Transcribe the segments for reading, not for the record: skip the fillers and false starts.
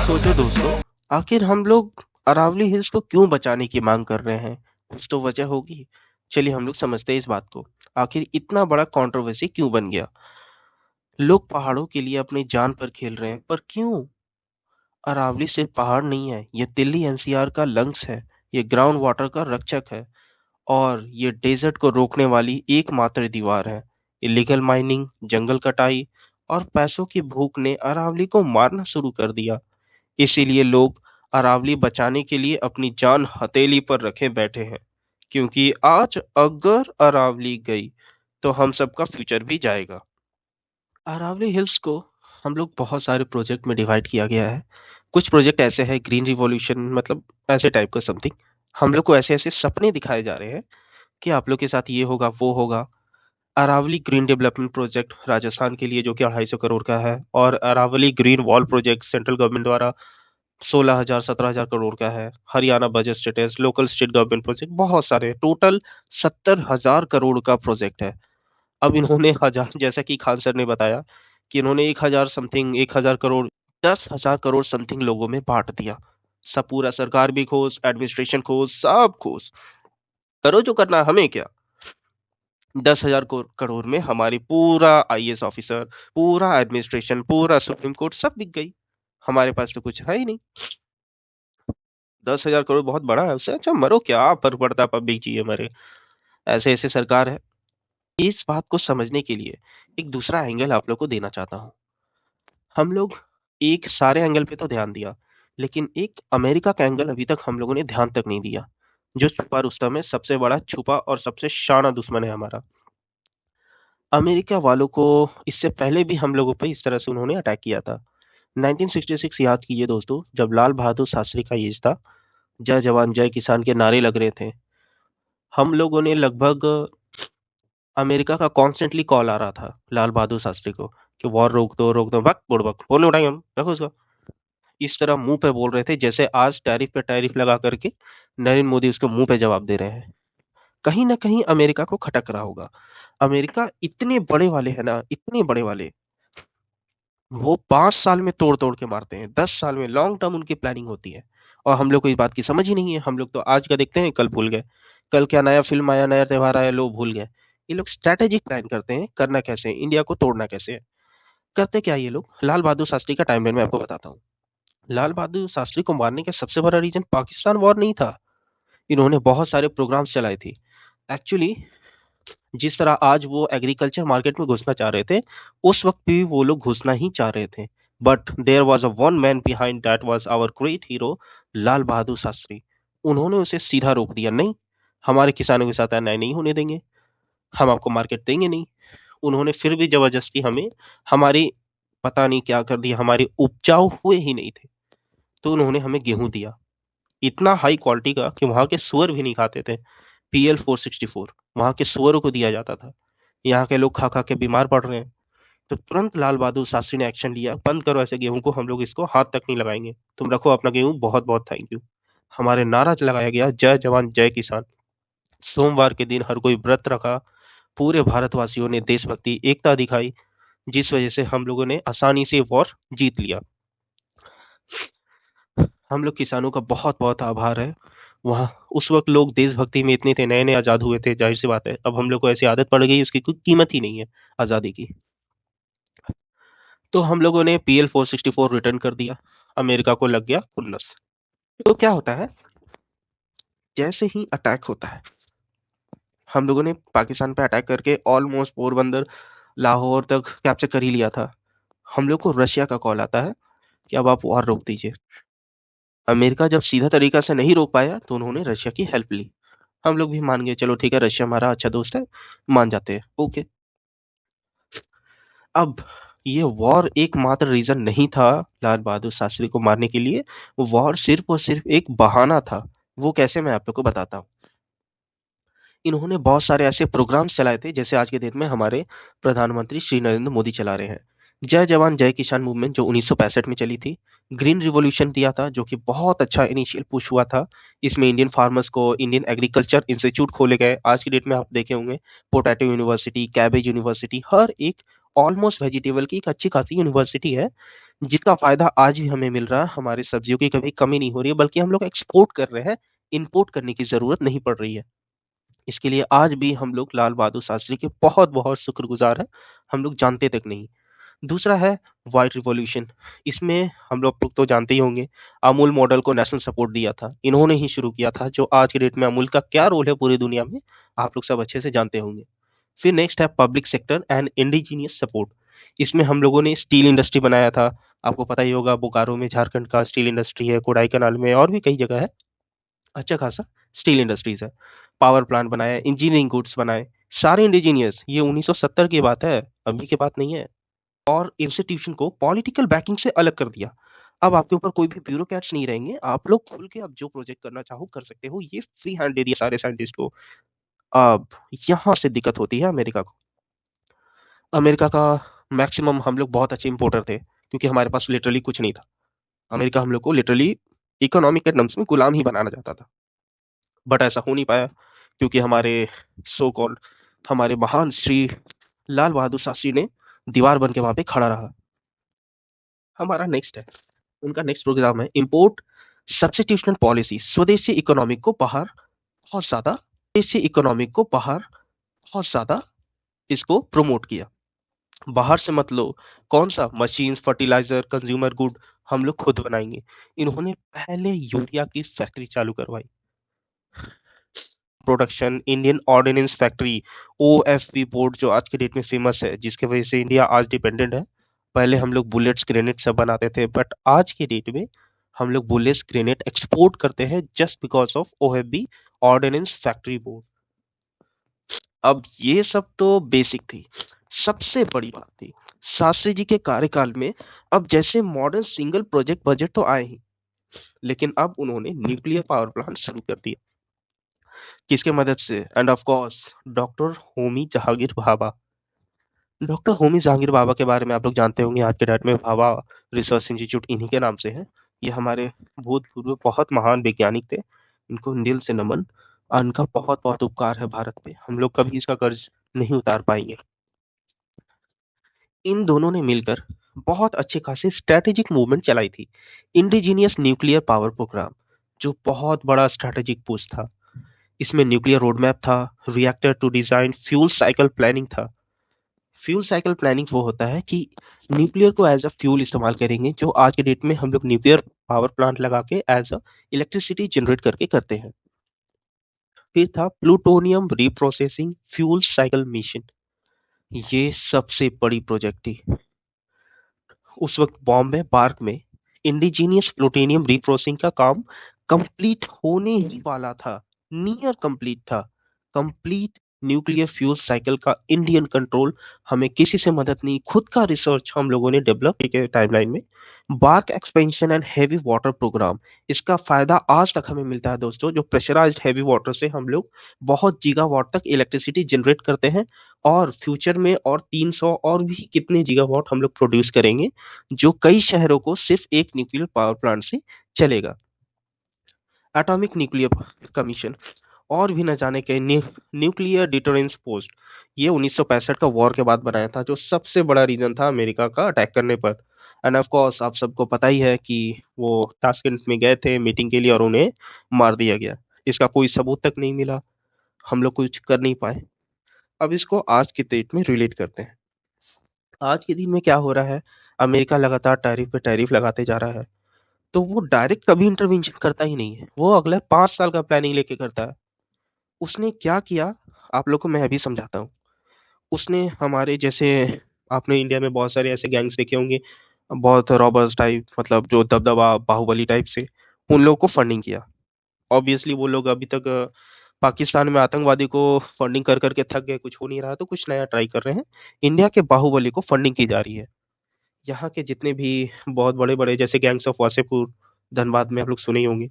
सोचो दोस्तों, आखिर हम लोग अरावली हिल्स को क्यों बचाने की मांग कर रहे हैं? कुछ तो वजह होगी। चलिए हम लोग समझते हैं इस बात को। आखिर इतना बड़ा कंट्रोवर्सी क्यों बन गया? लोग पहाड़ों के लिए अपनी जान पर खेल रहे हैं, पर क्यों? अरावली सिर्फ पहाड़ नहीं है, ये दिल्ली एनसीआर का लंग्स है। ये ग्राउंड वाटर का रक्षक है और ये डेजर्ट को रोकने वाली एकमात्र दीवार है। इलीगल माइनिंग, जंगल कटाई और पैसों की भूख ने अरावली को मारना शुरू कर दिया। इसीलिए लोग अरावली बचाने के लिए अपनी जान हथेली पर रखे बैठे हैं, क्योंकि आज अगर अरावली गई तो हम सबका फ्यूचर भी जाएगा। अरावली हिल्स को हम लोग बहुत सारे प्रोजेक्ट में डिवाइड किया गया है। कुछ प्रोजेक्ट ऐसे हैं, ग्रीन रिवॉल्यूशन मतलब ऐसे टाइप का समथिंग। हम लोग को ऐसे ऐसे सपने दिखाए जा रहे हैं कि आप लोग के साथ ये होगा वो होगा। Aravalli green development project Rajasthan के लिए जो कि 250 करोड़ का है, और Aravalli green wall project central government द्वारा 16,000 17,000 करोड़ का है। Haryana budget status, local state government project, बहुत सारे, टोटल 70,000 करोड़ का प्रोजेक्ट है। अब इन्होंने हजार, जैसा कि खान सर ने बताया कि इन्होंने 1,000 समथिंग 1,000 करोड़ 10,000 करोड़ समथिंग लोगों में बांट दिया। सब पूरा सरकार भी खोस, एडमिनिस्ट्रेशन खोस, सब खोस, करो जो करना, हमें क्या। 10,000 करोड़ में हमारी पूरा आईएएस ऑफिसर, पूरा एडमिनिस्ट्रेशन, पूरा सुप्रीम कोर्ट सब बिक गई। हमारे पास तो कुछ है ही नहीं। 10,000 करोड़ बहुत बड़ा है, उससे अच्छा मरो, क्या फर्क पड़ता है, पब्लिक चाहिए मरे। ऐसे ऐसे सरकार है। इस बात को समझने के लिए एक दूसरा एंगल आप लोग को देना चाहता हूँ। हम लोग एक सारे एंगल पे तो ध्यान दिया, लेकिन एक अमेरिका का एंगल अभी तक हम लोगों ने ध्यान तक नहीं दिया, जो छुपा रुस्तम है, सबसे बड़ा छुपा और सबसे शाना दुश्मन है हमारा। अमेरिका वालों को इससे पहले भी हम लोगों पे इस तरह से उन्होंने अटैक किया था। 1966 याद कीजिए दोस्तों, जब लाल बहादुर शास्त्री का एज था। जय जवान जय किसान के नारे लग रहे थे। हम लोगों ने लगभग, अमेरिका का कॉन्स्टेंटली कॉल आ रहा था लाल बहादुर शास्त्री को कि वॉर रोक दो, वक्त बुड़बक बोले उठाएंगे हम, रखो उसको। इस तरह मुंह पे बोल रहे थे, जैसे आज टैरिफ पे टैरिफ लगा करके नरेंद्र मोदी उसको मुंह पे जवाब दे रहे हैं। कहीं ना कहीं अमेरिका को खटक रहा होगा। अमेरिका इतने बड़े वाले हैं ना, इतने बड़े वाले, वो 5 साल में तोड़ तोड़ के मारते हैं, 10 साल में लॉन्ग टर्म उनकी प्लानिंग होती है। और हम लोग को इस बात की समझ ही नहीं है। हम लोग तो आज का देखते हैं, कल भूल गए। कल क्या नया फिल्म आया, नया त्योहार आया, लोग भूल गए। ये लोग स्ट्रैटेजिक प्लान करते हैं, करना कैसे है, इंडिया को तोड़ना कैसे है। करते क्या ये लोग, लाल बहादुर शास्त्री का टाइमलाइन मैं आपको बताता हूँ। लाल बहादुर शास्त्री को मारने का सबसे बड़ा रीजन पाकिस्तान वॉर नहीं था। इन्होंने बहुत सारे प्रोग्राम्स चलाए थे। एक्चुअली जिस तरह आज वो एग्रीकल्चर मार्केट में घुसना चाह रहे थे, उस वक्त भी वो लोग घुसना ही चाह रहे थे। But there was a one man behind, that was our great hero Lal Bahadur Shastri. उन्होंने उसे सीधा रोक दिया, नहीं, हमारे किसानों के साथ अन्याय नहीं होने देंगे, हम आपको मार्केट देंगे नहीं। उन्होंने फिर भी जबरदस्ती हमें, हमारी, पता नहीं क्या कर दिया, हमारे उपजाऊ हुए ही नहीं थे, तो उन्होंने हमें गेहूं दिया, इतना हाई क्वालिटी का कि वहां के सुअर भी नहीं खाते थे। PL 464 वहां के सुअरों को दिया जाता था। यहाँ के लोग खा खा के बीमार पड़ रहे हैं। तो तुरंत लाल बहादुर शास्त्री ने एक्शन लिया, बंद करो ऐसे गेहूं को, हम लोग इसको हाथ तक नहीं लगाएंगे, तुम रखो अपना गेहूं, बहुत बहुत थैंक यू। हमारे नारा लगाया गया, जय जवान जय किसान। सोमवार के दिन हर कोई व्रत रखा। पूरे भारतवासियों ने देशभक्ति, एकता दिखाई, जिस वजह से हम लोगों ने आसानी से वॉर जीत लिया। हम लोग किसानों का बहुत बहुत आभार है। वहाँ उस वक्त लोग देशभक्ति में इतने थे, नए नए आजाद हुए थे, जाहिर सी बात है अब हम लोग को ऐसी आदत पड़ गई, उसकी कोई कीमत ही नहीं है आजादी की। तो हम लोगों ने PL 464 रिटर्न कर दिया। अमेरिका को लग गया खुन्नस। तो क्या होता है, जैसे ही अटैक होता है, हम लोगों ने पाकिस्तान पे अटैक करके ऑलमोस्ट पोरबंदर, लाहौर तक कैप्चर कर ही लिया था। हम लोग को रशिया का कॉल आता है कि अब आप वॉर रोक दीजिए। अमेरिका जब सीधा तरीका से नहीं रोक पाया, तो उन्होंने रशिया की हेल्प ली। हम लोग भी मान गए, चलो ठीक है, रशिया हमारा अच्छा दोस्त है, मान जाते हैं, ओके। अब ये वॉर एकमात्र रीजन नहीं था लाल बहादुर शास्त्री को मारने के लिए। वॉर सिर्फ और सिर्फ एक बहाना था। वो कैसे, मैं आप लोग को बताता हूँ। इन्होंने बहुत सारे ऐसे प्रोग्राम्स चलाए थे, जैसे आज के डेट में हमारे प्रधानमंत्री श्री नरेंद्र मोदी चला रहे हैं। जय जवान जय किसान मूवमेंट जो 1965 में चली थी। ग्रीन रिवॉल्यूशन दिया था, जो कि बहुत अच्छा इनिशियल पुश हुआ था। इसमें इंडियन फार्मर्स को इंडियन एग्रीकल्चर इंस्टीट्यूट खोले गए। आज की डेट में आप देखे होंगे, पोटैटो यूनिवर्सिटी, कैबेज यूनिवर्सिटी, हर एक ऑलमोस्ट वेजिटेबल की एक अच्छी खासी यूनिवर्सिटी है, जिसका फ़ायदा आज भी हमें मिल रहा है, हमारी सब्जियों की कभी कमी नहीं हो रही है, बल्कि हम लोग एक्सपोर्ट कर रहे हैं, इम्पोर्ट करने की ज़रूरत नहीं पड़ रही है। इसके लिए आज भी हम लोग लाल बहादुर शास्त्री के बहुत-बहुत शुक्रगुज़ार हैं, हम लोग जानते तक नहीं। दूसरा है व्हाइट रिवॉल्यूशन। इसमें हम लोग तो जानते ही होंगे, अमूल मॉडल को नेशनल सपोर्ट दिया था। इन्होंने ही शुरू किया था, जो आज की डेट में अमूल का क्या रोल है पूरी दुनिया में, आप लोग सब अच्छे से जानते होंगे। फिर नेक्स्ट है public sector and indigenous support. इसमें हम लोगों ने स्टील इंडस्ट्री बनाया था। आपको पता ही होगा बोकारो में झारखंड का स्टील इंडस्ट्री है, कोडाईकनाल में और भी कई जगह है, अच्छा खासा स्टील इंडस्ट्रीज़ है। पावर प्लांट बनाया, इंजीनियरिंग गुड्स बनाए, सारे इंडिजीनियस। ये 1970 की बात है, अभी की बात नहीं है। और इंस्टीट्यूशन को पॉलिटिकल बैकिंग से अलग कर दिया। अब आपके ऊपर कोई भी ब्यूरोक्रेट्स नहीं रहेंगे, आप लोग खुल के अब जो प्रोजेक्ट करना चाहो कर सकते हो, ये फ्री हैंड दे दिया सारे साइंटिस्ट को। अब यहाँ से दिक्कत होती है अमेरिका को। अमेरिका का मैक्सिमम हम लोग बहुत अच्छे इंपोर्टर थे, क्योंकि हमारे पास लिटरली कुछ नहीं था। अमेरिका हम लोग को लिटरली इकोनॉमिक के टर्म्स में गुलाम ही बनाना चाहता था। बट ऐसा हो नहीं पाया, क्योंकि हमारे सो कॉल्ड हमारे महान श्री लाल बहादुर शास्त्री ने दीवार बन के वहाँ पे खड़ा रहा। हमारा नेक्स्ट है, उनका नेक्स्ट प्रोग्राम है इम्पोर्ट सब्स्टिट्यूशनल पॉलिसी। स्वदेशी इकोनॉमिक को बाहर बहुत ज़्यादा स्वदेशी इकोनॉमिक को बाहर बहुत ज़्यादा इसको प्रमोट किया। बाहर से मत लो, कौन सा मशीन्स, फर्टिलाइज़र, कंज्यूमर गुड हम लोग खुद बनाएँगे। इन्होंने पहले यूरिया की फैक्ट्री चालू करवाई। Production Indian ordnance factory, OFB port जो आज के डेट में फेमस है, जिसकी वजह से इंडिया आज डिपेंडेंट है। पहले हम लोग बुलेट्स, ग्रेनेड सब बनाते थे, बट आज की डेट में हम लोग बुलेट्स, ग्रेनेड एक्सपोर्ट करते हैं just because of OFB ordnance factory board. अब ये सब तो बेसिक थी। सबसे बड़ी बात थी शास्त्री जी के कार्यकाल में, अब जैसे मॉडर्न सिंगल प्रोजेक्ट बजट तो आए ही, लेकिन अब उन्होंने न्यूक्लियर पावर प्लांट शुरू कर दिया। किसके मदद से? End of course doctor Homi Jahangir Bhabha. Doctor Homi Jahangir Bhabha के बारे में आप लोग जानते होंगे, आज के डेट में भाभा रिसर्च इंस्टीट्यूट इन्हीं के नाम से है। ये हमारे भूतपूर्व बहुत महान वैज्ञानिक थे, इनको दिल से नमन। इनका बहुत बहुत उपकार है भारत पे, हम लोग कभी इसका कर्ज नहीं उतार पाएंगे। इन दोनों ने मिलकर बहुत अच्छे खासे स्ट्रैटेजिक मूवमेंट चलाई थी। इंडिजीनियस न्यूक्लियर पावर प्रोग्राम, जो बहुत बड़ा स्ट्रैटेजिक पुश था। इसमें न्यूक्लियर रोड मैप था, reactor to design, fuel cycle planning था। फ्यूल साइकिल प्लानिंग वो होता है कि न्यूक्लियर को एज अ फ्यूल इस्तेमाल करेंगे, जो आज के डेट में हम लोग न्यूक्लियर पावर प्लांट लगा के एज अ इलेक्ट्रिसिटी जनरेट करके करते हैं। फिर था plutonium reprocessing fuel cycle mission. ये सबसे बड़ी प्रोजेक्ट थी। उस वक्त बॉम्बे पार्क में इंडिजीनियस प्लूटोनियम रिप्रोसेसिंग का काम कंप्लीट होने ही वाला था, नियर कंप्लीट था। कंप्लीट न्यूक्लियर फ्यूल साइकिल का इंडियन कंट्रोल, हमें किसी से मदद नहीं, खुद का रिसर्च हम लोगों ने डेवलप के टाइमलाइन में। BARC expansion and heavy water programme, इसका फायदा आज तक हमें मिलता है दोस्तों। जो प्रेशराइज्ड हैवी वाटर से हम लोग बहुत गीगावाट तक इलेक्ट्रिसिटी जनरेट करते हैं, और फ्यूचर में और 300 और भी कितने गीगावाट हम लोग प्रोड्यूस करेंगे, जो कई शहरों को सिर्फ एक न्यूक्लियर पावर प्लांट से चलेगा। एटॉमिक न्यूक्लियर कमीशन, और भी न जाने के न्यूक्लियर डिटरेंस पोस्ट, ये 1965 का वॉर के बाद बनाया था, जो सबसे बड़ा रीजन था अमेरिका का अटैक करने पर। एंड ऑफ कोर्स आप सबको पता ही है कि वो ताशकंद में गए थे मीटिंग के लिए और उन्हें मार दिया गया। इसका कोई सबूत तक नहीं मिला, हम लोग कुछ कर नहीं पाए। अब इसको आज की डेट में रिलेट करते हैं। आज के दिन में क्या हो रहा है, अमेरिका लगातार टैरिफ पे टैरिफ लगाते जा रहा है, तो वो डायरेक्ट कभी इंटरवेंशन करता ही नहीं है, वो अगले 5 साल का प्लानिंग लेके करता है। उसने क्या किया, आप लोग को मैं अभी समझाता हूँ। उसने हमारे जैसे, आपने इंडिया में बहुत सारे ऐसे गैंग्स देखे होंगे, बहुत रॉबर्स टाइप, मतलब जो दबदबा बाहुबली टाइप से, उन लोगों को फंडिंग किया। ऑब्वियसली वो लोग अभी तक पाकिस्तान में आतंकवादी को फंडिंग कर करके थक गए, कुछ हो नहीं रहा, तो कुछ नया ट्राई कर रहे हैं। इंडिया के बाहुबली को फंडिंग की जा रही है। यहाँ के जितने भी बहुत बड़े बड़े जैसे गैंग्स ऑफ वासेपुर, धनबाद में आप लोग सुने ही होंगे,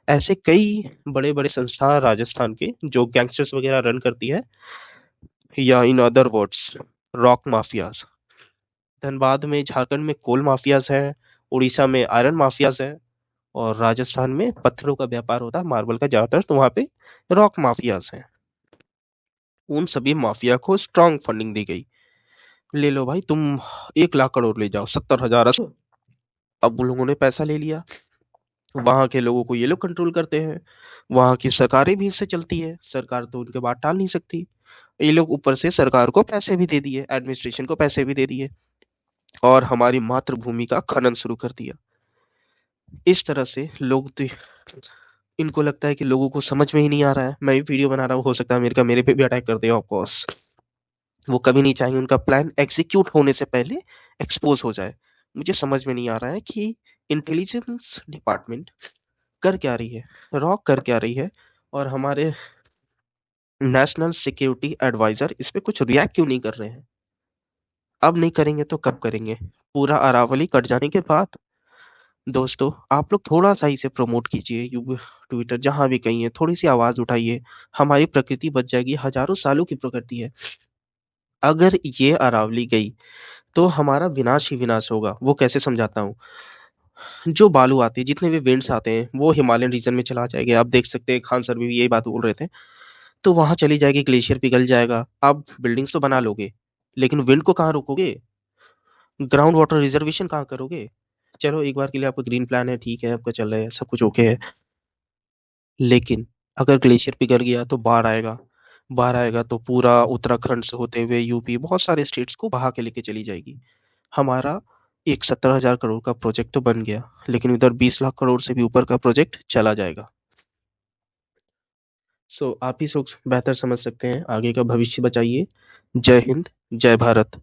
ऐसे कई बड़े बड़े संस्थान राजस्थान के जो गैंगस्टर्स वगैरह रन करती है, या in other words rock mafias. Dhanbad में, झारखंड में कोल माफियाज है, उड़ीसा में आयरन माफियाज है, और राजस्थान में पत्थरों का व्यापार होता है, मार्बल का ज्यादातर, तो वहां पे रॉक माफियाज हैं। उन सभी माफिया को स्ट्रांग फंडिंग दी गई। ले लो भाई तुम, 1 लाख करोड़ ले जाओ, 70,000 अब उन लोगों ने पैसा ले लिया, वहाँ के लोगों को ये लोग कंट्रोल करते हैं, वहाँ की सरकारें भी इससे चलती है, सरकार तो उनके बात टाल नहीं सकती। ये लोग ऊपर से सरकार को पैसे भी दे दिए, एडमिनिस्ट्रेशन को पैसे भी दे दिए, और हमारी मातृभूमि का खनन शुरू कर दिया। इस तरह से लोग तो, इनको लगता है कि लोगों को समझ में ही नहीं आ रहा है। मैं भी वीडियो बना रहा हूँ, हो सकता है मेरे पे भी अटैक कर दे, ऑफ कोर्स। वो कभी नहीं चाहेंगे उनका प्लान एग्जीक्यूट होने से पहले एक्सपोज हो जाए। मुझे समझ में नहीं आ रहा है कि इंटेलिजेंस डिपार्टमेंट कर क्या रही है, रॉक कर क्या रही है, और हमारे नेशनल सिक्योरिटी एडवाइजर इस पे कुछ रिएक्ट क्यों नहीं कर रहे हैं। अब नहीं करेंगे तो कब करेंगे, पूरा अरावली कट जाने के बाद। दोस्तों, आप लोग थोड़ा सा इसे प्रमोट कीजिए, ट्विटर जहां भी कहीं है, थोड़ी सी आवाज उठाइए। हमारी प्रकृति बच जाएगी, हजारों सालों की प्रकृति है। अगर ये अरावली गई तो हमारा विनाश ही विनाश होगा। वो कैसे समझाता हूँ, जो बालू आती है, जितने भी विंड्स आते हैं, वो हिमालयन रीजन में चला जाएगा। आप देख सकते हैं, खान सर भी यही बात बोल रहे थे। तो वहां चली जाएगी, ग्लेशियर पिघल जाएगा। आप बिल्डिंग्स तो बना लोगे, लेकिन विंड को कहाँ रोकोगे, ग्राउंड वाटर रिजर्वेशन कहाँ करोगे। चलो, एक बार के लिए आपका ग्रीन प्लान है, ठीक है, आपका चल रहा है, सब कुछ ओके है, लेकिन अगर ग्लेशियर पिघल गया तो बाढ़ आएगा। बाढ़ आएगा तो पूरा उत्तराखंड से होते हुए यूपी, बहुत सारे स्टेट्स को बहा के लेके चली जाएगी। हमारा एक 70,000 करोड़ का प्रोजेक्ट तो बन गया, लेकिन उधर 20 लाख करोड़ से भी ऊपर का प्रोजेक्ट चला जाएगा। सो आप ही सोच बेहतर समझ सकते हैं, आगे का भविष्य बचाइए। जय हिंद, जय भारत।